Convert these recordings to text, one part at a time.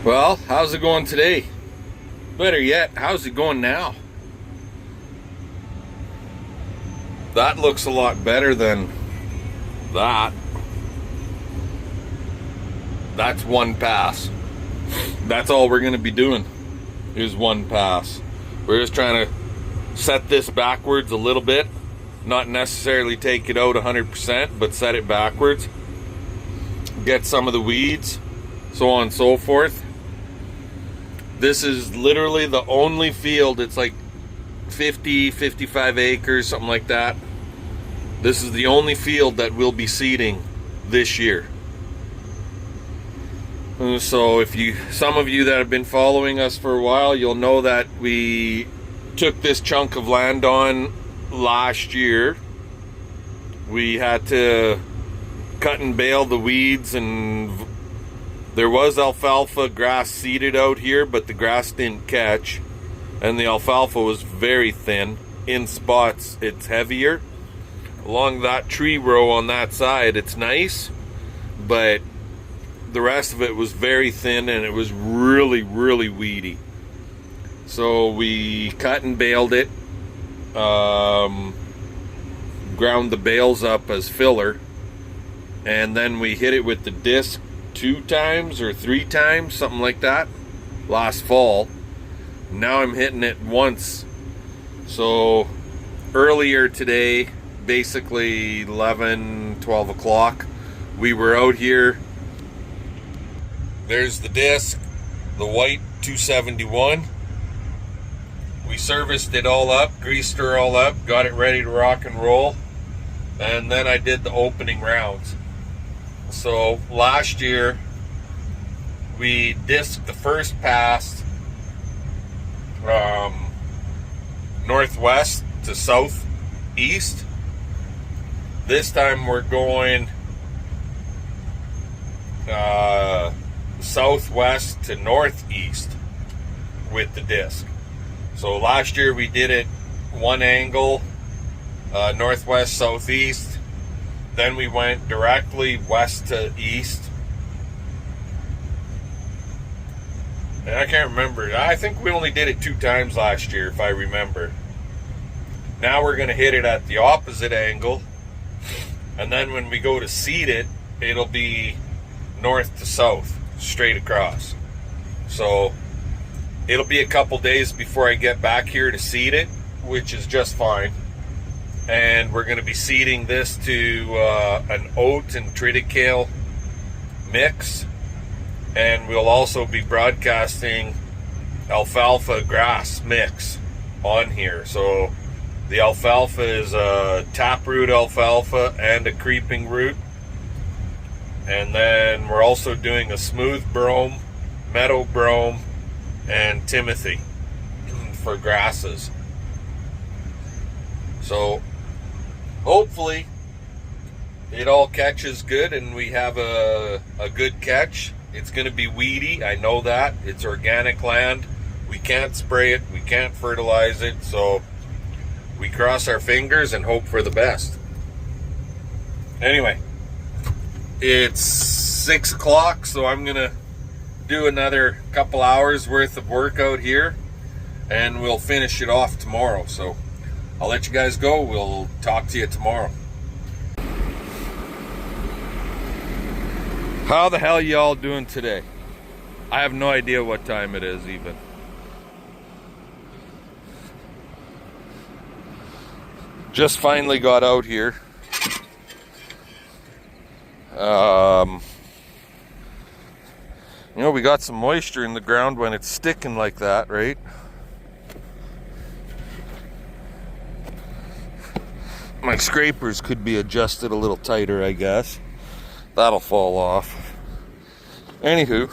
Well, how's it going today? Better yet, how's it going now? That looks a lot better than that. That's one pass. That's all we're going to be doing is one pass. We're just trying to set this backwards a little bit. Not necessarily take it out 100%, but set it backwards. Get some of the weeds, so on and so forth. This is literally the only field. It's like 50, 55 acres, something like that. This is the only field that we'll be seeding this year. So if some of you that have been following us for a while, you'll know that we took this chunk of land on last year. We had to cut and bale the weeds, and there was alfalfa grass seeded out here, but the grass didn't catch, and the alfalfa was very thin. In spots it's heavier. Along that tree row on that side it's nice, but the rest of it was very thin and it was really weedy. So we cut and baled it, ground the bales up as filler, and then we hit it with the disc 2 times or 3 times, something like that, last fall. Now I'm hitting it once. So earlier today, basically 11, 12 o'clock, we were out here. There's the disc, the white 271. We serviced it all up, greased her all up, got it ready to rock and roll, and then I did the opening rounds. So last year we disked the first pass northwest to southeast. This time we're going southwest to northeast with the disc. So last year we did it one angle, northwest southeast. Then we went directly west to east. And I can't remember. I think we only did it 2 times last year, if I remember. Now we're going to hit it at the opposite angle. And then when we go to seed it, it'll be north to south, straight across. So it'll be a couple days before I get back here to seed it, which is just fine. And we're going to be seeding this to an oat and triticale mix. And we'll also be broadcasting alfalfa grass mix on here. So the alfalfa is a taproot alfalfa and a creeping root. And then we're also doing a smooth brome, meadow brome, and timothy for grasses. So hopefully it all catches good and we have a good catch. It's going to be weedy, I know that. It's organic land. We can't spray it, we can't fertilize it, so we cross our fingers and hope for the best. Anyway, it's 6 o'clock, so I'm going to do another couple hours worth of work out here, and we'll finish it off tomorrow. So I'll let you guys go. We'll talk to you tomorrow. How the hell y'all doing today? I have no idea what time it is even. Just finally got out here. You know, we got some moisture in the ground when it's sticking like that, right? My scrapers could be adjusted a little tighter, I guess. That'll fall off. Anywho,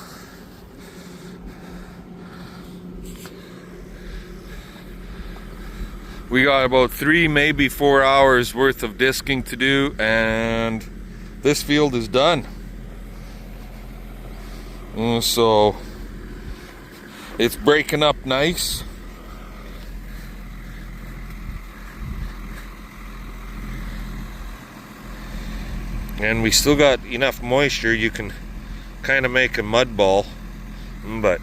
we got about 3, maybe 4 hours worth of disking to do, and this field is done. So it's breaking up nice. And we still got enough moisture, you can kind of make a mud ball but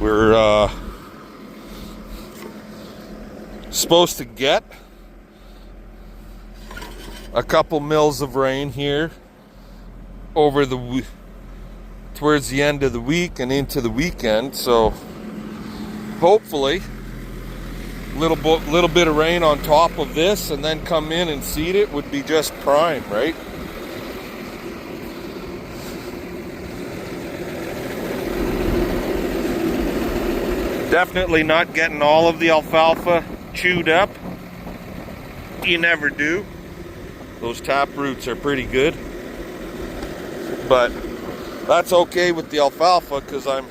we're supposed to get a couple mils of rain here over towards the end of the week and into the weekend, so hopefully little bit of rain on top of this and then come in and seed it would be just prime, right? Definitely not getting all of the alfalfa chewed up. You never do. Those tap roots are pretty good, but that's okay with the alfalfa because I'm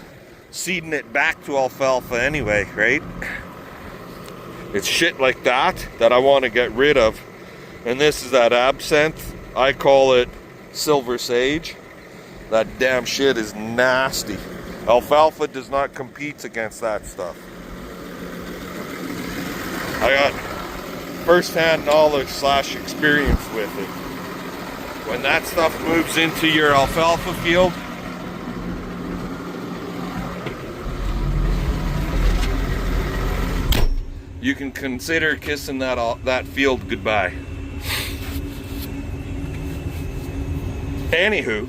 seeding it back to alfalfa anyway, right? It's shit like that I want to get rid of. And this is that absinthe. I call it silver sage. That damn shit is nasty. Alfalfa does not compete against that stuff. I got first-hand knowledge / experience with it. When that stuff moves into your alfalfa field, you can consider kissing that field goodbye. Anywho,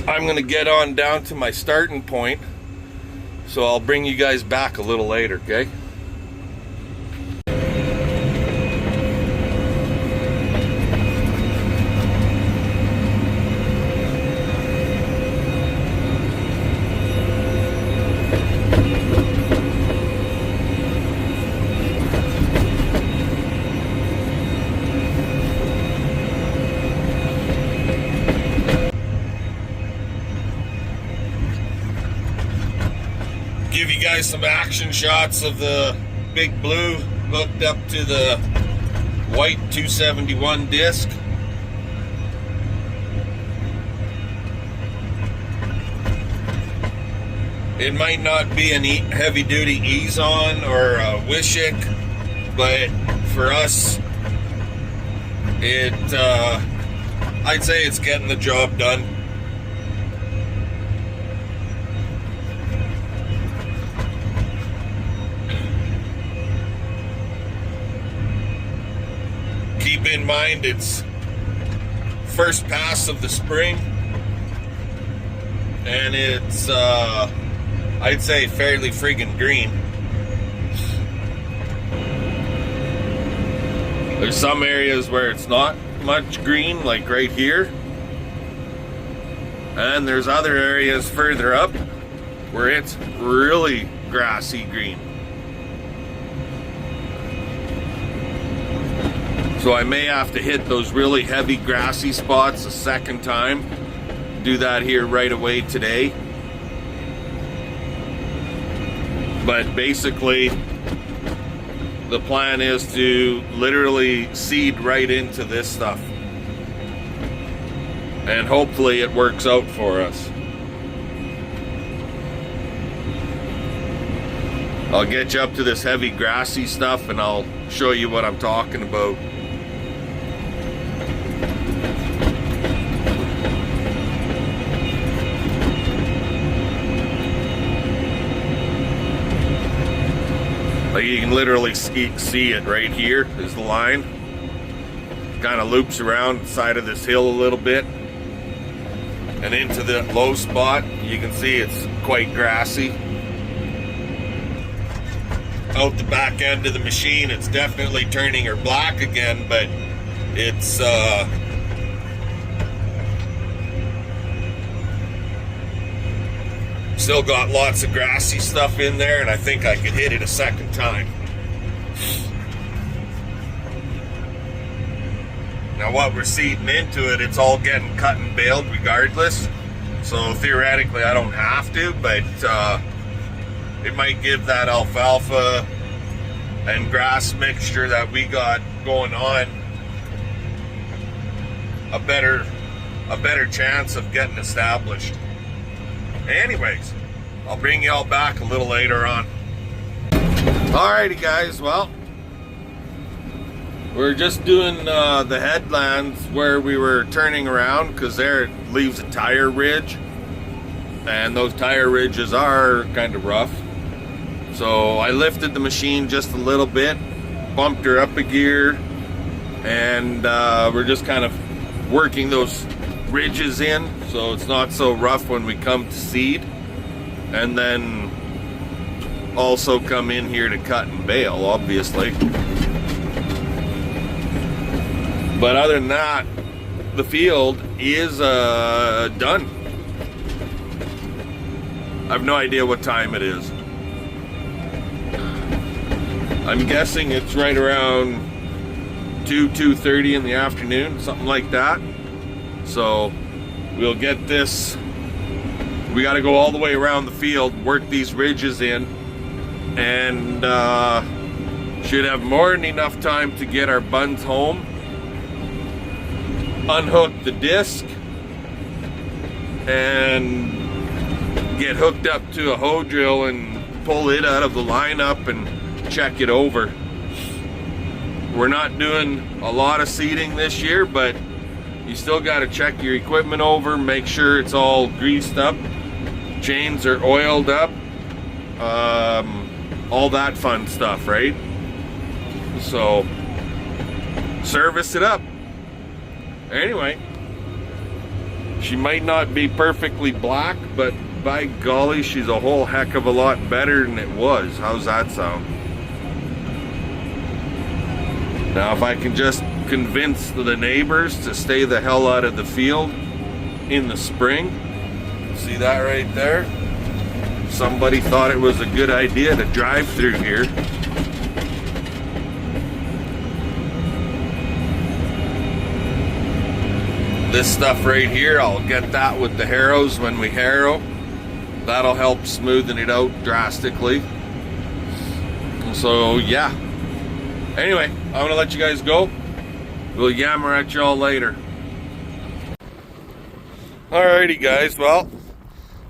I'm gonna get on down to my starting point, so I'll bring you guys back a little later, okay? Give you guys some action shots of the big blue hooked up to the white 271 disc. It might not be a heavy duty ease on or a Wishick, but for us, I'd say it's getting the job done. Keep in mind it's first pass of the spring, and it's I'd say fairly friggin' green. There's some areas where it's not much green, like right here, and there's other areas further up where it's really grassy green. So I may have to hit those really heavy grassy spots a second time. Do that here right away today. But basically, the plan is to literally seed right into this stuff. And hopefully it works out for us. I'll get you up to this heavy grassy stuff and I'll show you what I'm talking about. Like you can literally see it right here is the line. Kind of loops around the side of this hill a little bit and into the low spot. You can see it's quite grassy. Out the back end of the machine, it's definitely turning her black again, but it's still got lots of grassy stuff in there, and I think I could hit it a second time. Now what we're seeding into it, it's all getting cut and baled regardless. So theoretically I don't have to, but it might give that alfalfa and grass mixture that we got going on a better chance of getting established. Anyways, I'll bring y'all back a little later on. Alrighty guys, well, We're just doing the headlands where we were turning around, because there it leaves a tire ridge, and those tire ridges are kind of rough. So I lifted the machine just a little bit, bumped her up a gear, and we're just kind of working those ridges in so it's not so rough when we come to seed, and then also come in here to cut and bale, obviously. But other than that, the field is done. I have no idea what time it is. I'm guessing it's right around 2:30 in the afternoon, something like that. So we'll get this. We got to go all the way around the field, work these ridges in, and should have more than enough time to get our buns home, unhook the disc, and get hooked up to a hoe drill and pull it out of the lineup and check it over. We're not doing a lot of seeding this year, but you still got to check your equipment over, make sure it's all greased up, chains are oiled up, all that fun stuff, right? So service it up. Anyway, she might not be perfectly black, but by golly, she's a whole heck of a lot better than it was. How's that sound? Now, if I can just convince the neighbors to stay the hell out of the field in the spring. See that right there? Somebody thought it was a good idea to drive through here. This stuff right here, I'll get that with the harrows when we harrow. That'll help smoothen it out drastically. So yeah. Anyway, I'm gonna let you guys go. We'll yammer at y'all later. Alrighty guys, well,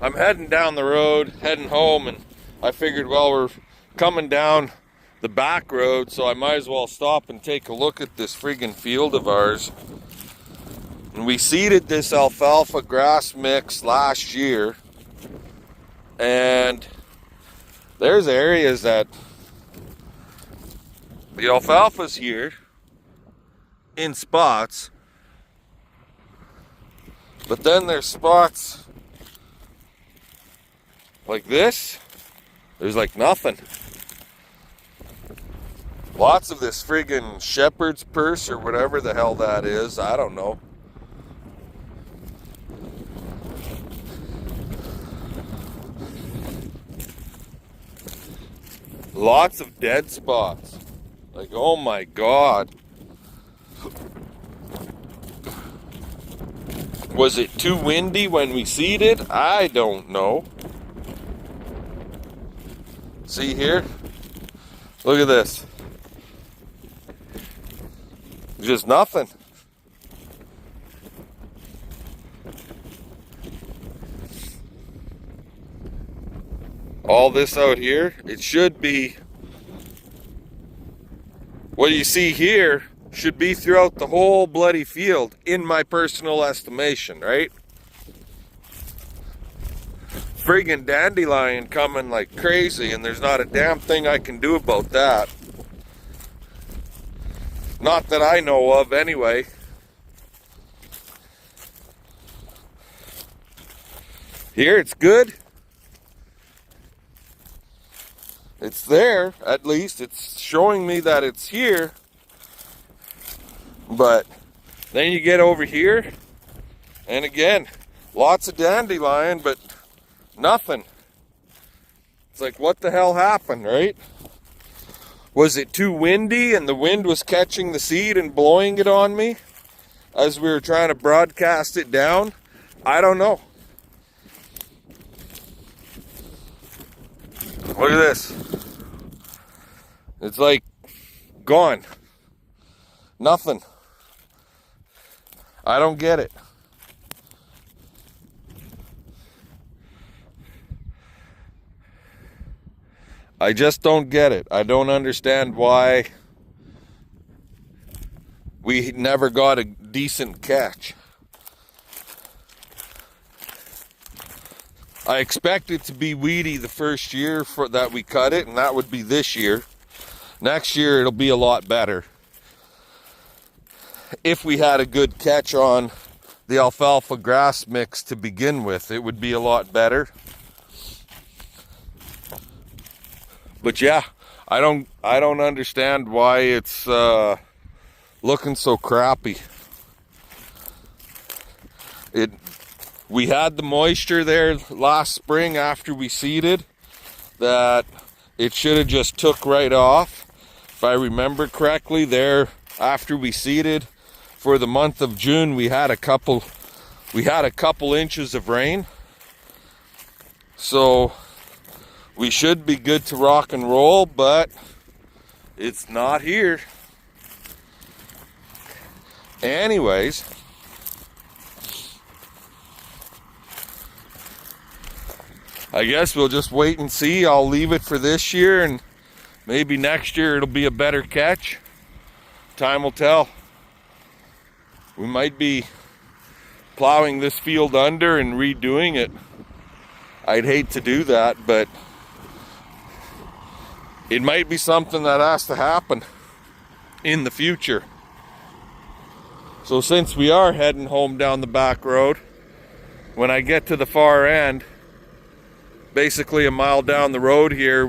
I'm heading down the road, heading home, and I figured, well, we're coming down the back road, so I might as well stop and take a look at this friggin' field of ours. And we seeded this alfalfa grass mix last year, and there's areas that the alfalfa's here in spots, but then there's spots like this, there's like nothing. Lots of this friggin' shepherd's purse or whatever the hell that is, I don't know. Lots of dead spots. Like, oh my God. Was it too windy when we seeded? I don't know. See here? Look at this. Just nothing. All this out here, it should be, what you see here should be throughout the whole bloody field, in my personal estimation, right? Friggin' dandelion coming like crazy, and there's not a damn thing I can do about that. Not that I know of, anyway. Here, it's good. It's there, at least. It's showing me that it's here. But then you get over here, and again, lots of dandelion, but nothing. It's like, what the hell happened, right? Was it too windy and the wind was catching the seed and blowing it on me as we were trying to broadcast it down? I don't know. Look at this. It's like gone. Nothing. I don't get it. I just don't get it. I don't understand why we never got a decent catch. I expect it to be weedy the first year that we cut it, and that would be this year. Next year it'll be a lot better. If we had a good catch on the alfalfa grass mix to begin with, it would be a lot better. But yeah, I don't understand why it's looking so crappy. We had the moisture there last spring after we seeded that it should have just took right off. If I remember correctly, there after we seeded for the month of June, we had a couple inches of rain. So we should be good to rock and roll, but it's not here. Anyways, I guess we'll just wait and see. I'll leave it for this year, and maybe next year it'll be a better catch. Time will tell. We might be plowing this field under and redoing it. I'd hate to do that, but it might be something that has to happen in the future. So since we are heading home down the back road, when I get to the far end, basically a mile down the road here,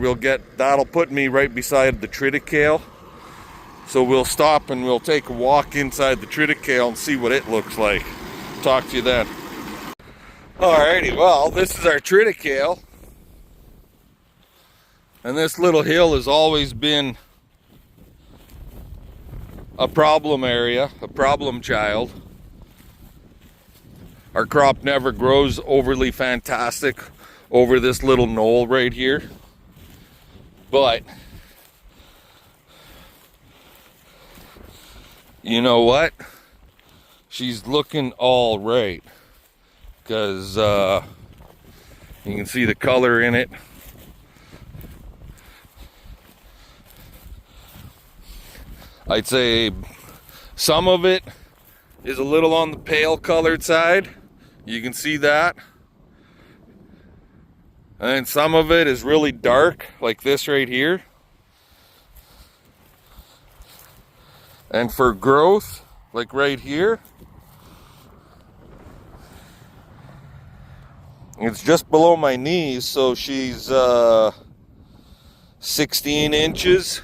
that'll put me right beside the Triticale. So we'll stop and we'll take a walk inside the Triticale and see what it looks like. Talk to you then. Alrighty, well, this is our Triticale. And this little hill has always been a problem area, a problem child. Our crop never grows overly fantastic over this little knoll right here. But you know what? She's looking all right, because you can see the color in it. I'd say some of it is a little on the pale colored side. You can see that. And some of it is really dark, like this right here. And for growth, like right here, it's just below my knees, so she's 16 inches.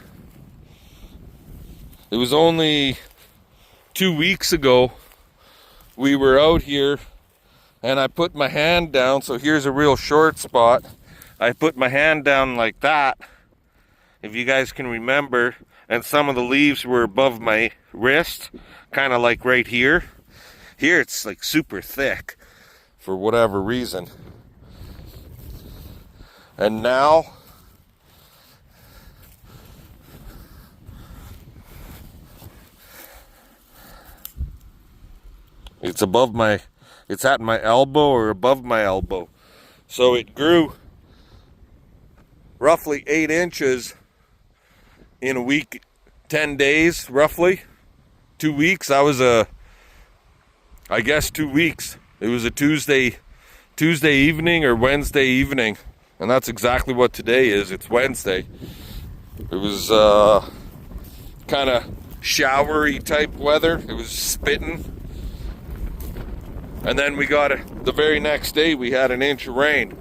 It was only 2 weeks ago we were out here, and I put my hand down, so here's a real short spot. I put my hand down like that, if you guys can remember, and some of the leaves were above my wrist, kind of like right here. Here it's like super thick for whatever reason. And now it's at my elbow or above my elbow. So it grew roughly 8 inches in a week, 10 days, roughly. 2 weeks. I guess 2 weeks. It was a Tuesday evening or Wednesday evening. And that's exactly what today is. It's Wednesday. It was kind of showery type weather. It was spitting. And then the very next day we had an inch of rain.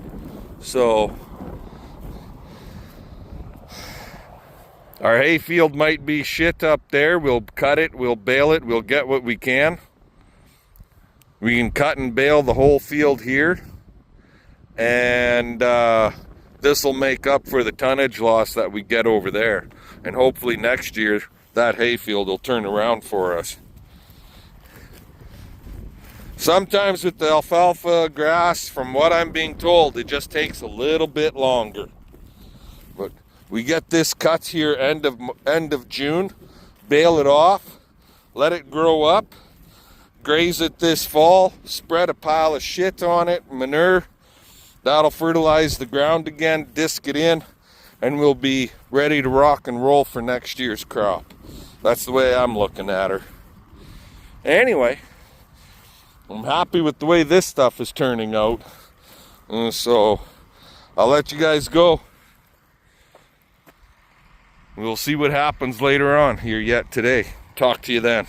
So our hay field might be shit up there. We'll cut it, we'll bale it, we'll get what we can. We can cut and bale the whole field here. And this will make up for the tonnage loss that we get over there. And hopefully next year that hay field will turn around for us. Sometimes with the alfalfa grass, from what I'm being told, it just takes a little bit longer. But we get this cut here end of June, bale it off, let it grow up, graze it this fall, spread a pile of shit on it, manure. That'll fertilize the ground again, disc it in, and we'll be ready to rock and roll for next year's crop. That's the way I'm looking at her. Anyway, I'm happy with the way this stuff is turning out. So I'll let you guys go. We'll see what happens later on here yet today. Talk to you then.